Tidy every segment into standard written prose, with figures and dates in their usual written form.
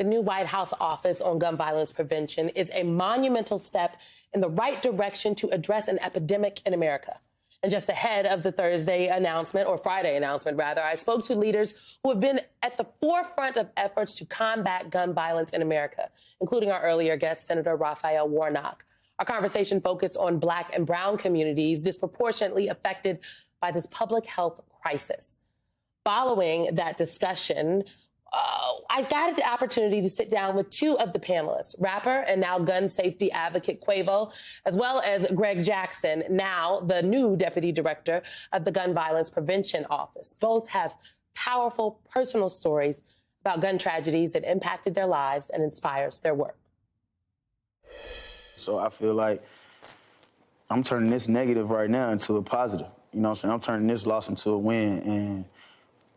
the new White House Office on Gun Violence Prevention is a monumental step in the right direction to address an epidemic in America. And just ahead of the Friday announcement, I spoke to leaders who have been at the forefront of efforts to combat gun violence in America, including our earlier guest, Senator Raphael Warnock. Our conversation focused on Black and brown communities disproportionately affected by this public health crisis. Following that discussion, I got the opportunity to sit down with two of the panelists, rapper and now gun safety advocate Quavo, as well as Greg Jackson, now the new deputy director of the Gun Violence Prevention Office. Both have powerful personal stories about gun tragedies that impacted their lives and inspires their work. So I feel like I'm turning this negative right now into a positive. You know what I'm saying? I'm turning this loss into a win, and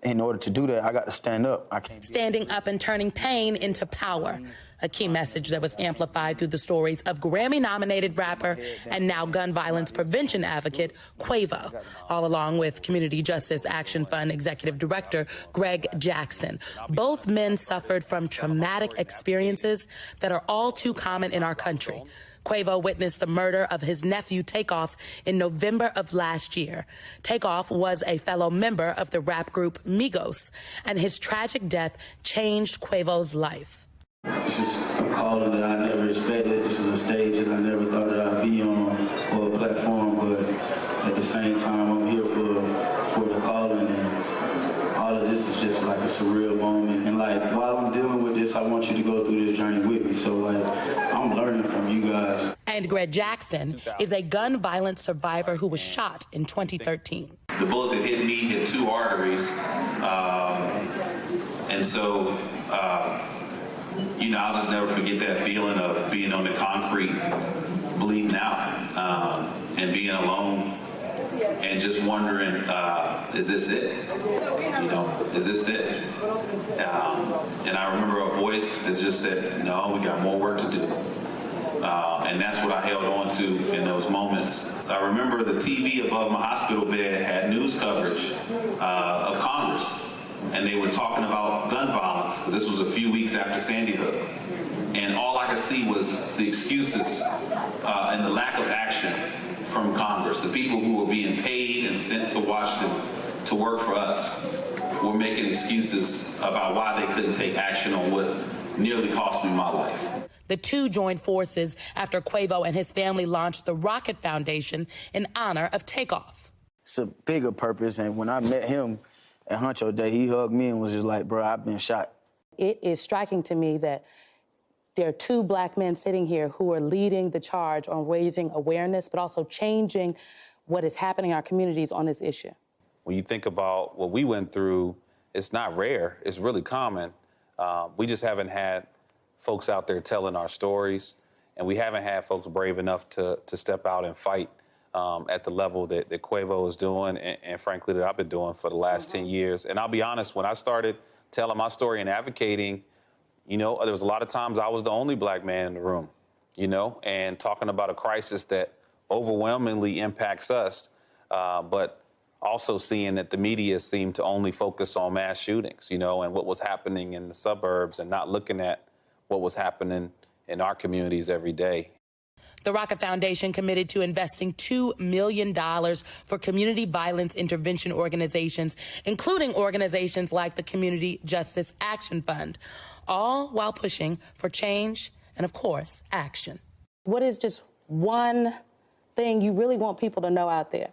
in order to do that, I got to stand up. I can't. Standing up and turning pain into power. A key message that was amplified through the stories of Grammy-nominated rapper and now gun violence prevention advocate Quavo, all along with Community Justice Action Fund Executive Director Greg Jackson. Both men suffered from traumatic experiences that are all too common in our country. Quavo witnessed the murder of his nephew, Takeoff, in November of last year. Takeoff was a fellow member of the rap group Migos, and his tragic death changed Quavo's life. This is a calling that I never expected. This is a stage that I never thought that I'd be on, or a platform, but at the same time, I'm here for the calling, and all of this is just like a surreal moment. And like, while I'm dealing with this, I want you to go through this journey with me. So like, I'm learning from you guys. And Greg Jackson is a gun violence survivor who was shot in 2013. The bullet that hit me hit two arteries, and so, you know, I'll just never forget that feeling of being on the concrete, bleeding out, and being alone, and just wondering, is this it? You know, is this it? And I remember a voice that just said, no, we got more work to do. And that's what I held on to in those moments. I remember the TV above my hospital bed had news coverage of Congress, and they were talking about gun violence, because this was a few weeks after Sandy Hook. And all I could see was the excuses and the lack of action from Congress. The people who were being paid and sent to Washington to work for us were making excuses about why they couldn't take action on what nearly cost me my life. The two joined forces after Quavo and his family launched the Rocket Foundation in honor of Takeoff. It's a bigger purpose, and when I met him at Huncho Day, he hugged me and was just like, bro, I've been shot. It is striking to me that there are two Black men sitting here who are leading the charge on raising awareness, but also changing what is happening in our communities on this issue. When you think about what we went through, it's not rare, it's really common. We just haven't had folks out there telling our stories, and we haven't had folks brave enough to step out and fight at the level that Quavo is doing, and frankly, that I've been doing for the last 10 years. And I'll be honest, when I started telling my story and advocating, you know, there was a lot of times I was the only Black man in the room, you know, and talking about a crisis that overwhelmingly impacts us, but also seeing that the media seemed to only focus on mass shootings, you know, and what was happening in the suburbs, and not looking at what was happening in our communities every day. The Rocket Foundation committed to investing $2 million for community violence intervention organizations, including organizations like the Community Justice Action Fund, all while pushing for change and, of course, action. What is just one thing you really want people to know out there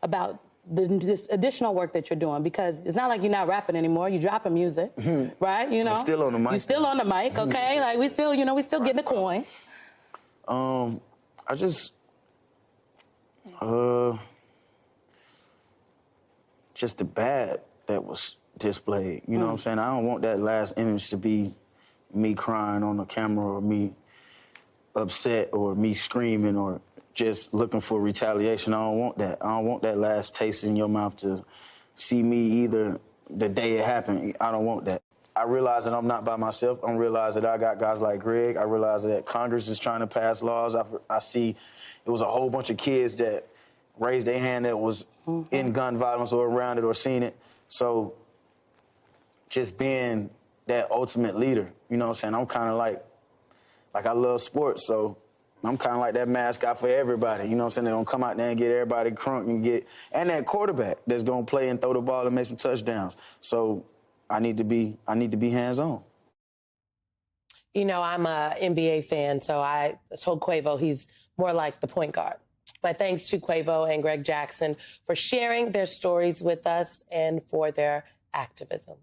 about this additional work that you're doing? Because it's not like you're not rapping anymore. You're dropping music, right? You know, I'm still on the mic. You're still on the mic, okay? Like, we still, you know, we still getting a coin. I just the bad that was displayed. You know what I'm saying? I don't want that last image to be me crying on the camera, or me upset, or me screaming, or just looking for retaliation. I don't want that. I don't want that last taste in your mouth to see me either the day it happened. I don't want that. I realize that I'm not by myself. I realize that I got guys like Greg. I realize that Congress is trying to pass laws. I see it was a whole bunch of kids that raised their hand that was in gun violence or around it or seen it. So just being that ultimate leader. You know what I'm saying? I'm kind of like I love sports, so I'm kind of like that mascot for everybody. You know what I'm saying? They're going to come out there and get everybody crunk and that quarterback that's going to play and throw the ball and make some touchdowns. So I need to be hands-on. You know, I'm a NBA fan, so I told Quavo he's more like the point guard. My thanks to Quavo and Greg Jackson for sharing their stories with us and for their activism.